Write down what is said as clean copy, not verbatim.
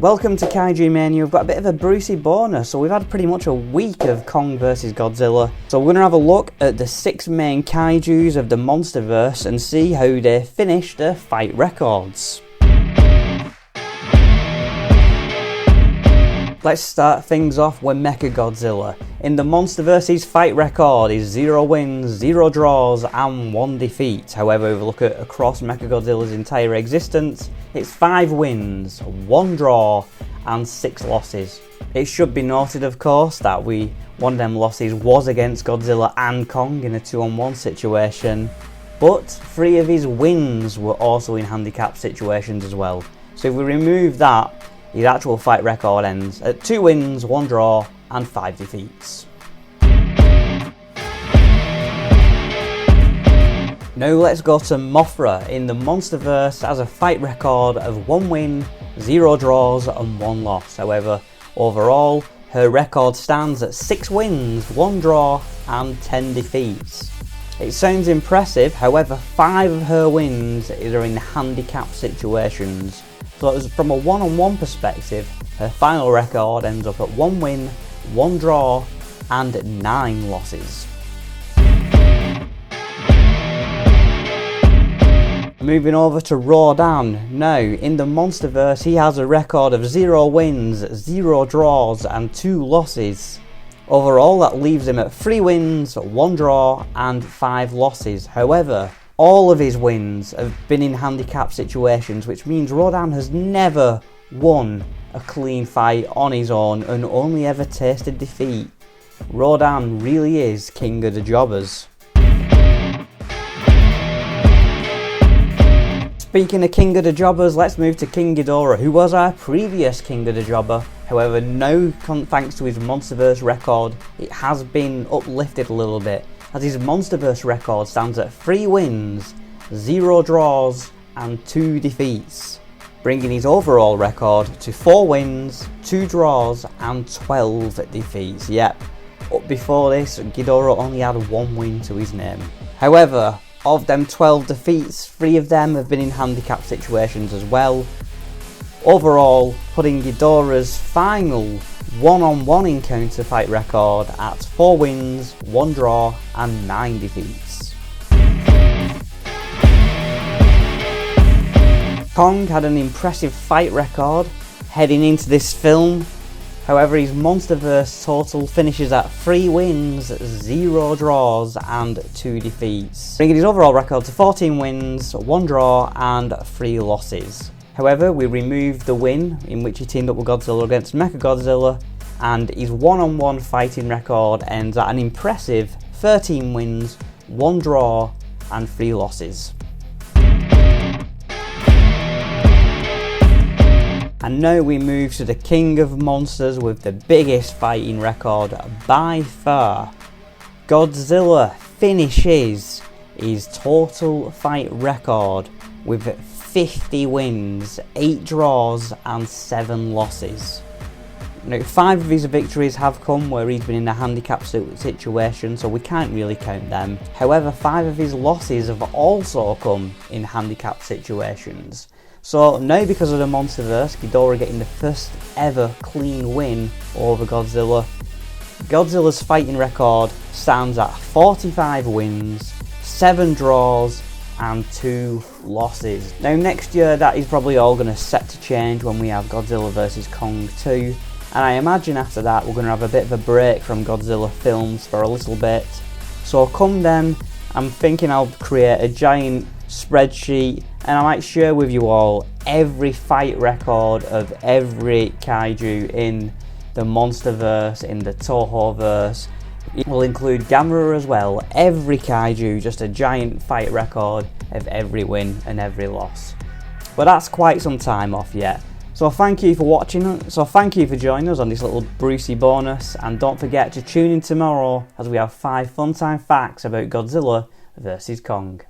Welcome to Kaiju Mania. We've got a bit of a Brucey bonus, so we've had pretty much a week of Kong vs Godzilla. So we're going to have a look at the 6 main Kaijus of the MonsterVerse and see how they finished their fight records. Let's start things off with Mechagodzilla. In the MonsterVerse, his fight record is 0 wins, 0 draws and 1 defeat. However, if we look at across Mechagodzilla's entire existence, it's 5 wins, 1 draw and 6 losses. It should be noted, of course, that one of them losses was against Godzilla and Kong in a 2-on-1 situation, but 3 of his wins were also in handicap situations as well. So if we remove that, his actual fight record ends at 2 wins, 1 draw and 5 defeats. Now let's go to Mothra. In the MonsterVerse has a fight record of 1 win, 0 draws and 1 loss. However, overall, her record stands at 6 wins, 1 draw and 10 defeats. It sounds impressive, however 5 of her wins are in handicap situations. So from a 1-on-1 perspective, her final record ends up at 1 win, 1 draw and 9 losses. Moving over to Rodan. Now, in the MonsterVerse, he has a record of 0 wins, 0 draws and 2 losses. Overall, that leaves him at 3 wins, 1 draw and 5 losses. However, all of his wins have been in handicap situations, which means Rodan has never won a clean fight on his own and only ever tasted defeat. Rodan really is king of the jobbers. Speaking of king of the jobbers, let's move to King Ghidorah, who was our previous king of the jobber. However, now thanks to his MonsterVerse record, it has been uplifted a little bit, as his MonsterVerse record stands at 3 wins, 0 draws and 2 defeats, bringing his overall record to 4 wins, 2 draws and 12 defeats. Yep, up before this, Ghidorah only had 1 win to his name. However, of them 12 defeats, 3 of them have been in handicap situations as well. Overall, putting Ghidorah's final 1-on-1 encounter fight record at 4 wins, 1 draw and 9 defeats. Kong had an impressive fight record heading into this film. However, his MonsterVerse total finishes at 3 wins, 0 draws and 2 defeats, bringing his overall record to 14 wins, 1 draw and 3 losses. However, we removed the win in which he teamed up with Godzilla against Mechagodzilla, and his 1-on-1 fighting record ends at an impressive 13 wins, 1 draw and 3 losses. And now we move to the king of monsters with the biggest fighting record by far. Godzilla finishes his total fight record with 50 wins, 8 draws and 7 losses. Now, 5 of his victories have come where he's been in a handicap situation, so we can't really count them. However, 5 of his losses have also come in handicap situations. So now, because of the MonsterVerse, Ghidorah getting the first ever clean win over Godzilla, Godzilla's fighting record stands at 45 wins, 7 draws and 2 losses. Now next year that is probably all going to set to change when we have Godzilla vs Kong 2, and I imagine after that we're going to have a bit of a break from Godzilla films for a little bit. So come then, I'm thinking I'll create a giant spreadsheet and I might share with you all every fight record of every kaiju in the MonsterVerse, in the Tohoverse. It will include Gamera as well. Every kaiju, just a giant fight record of every win and every loss. But that's quite some time off yet. So thank you for watching. So thank you for joining us on this little Brucey bonus, and don't forget to tune in tomorrow as we have 5 fun time facts about Godzilla vs Kong.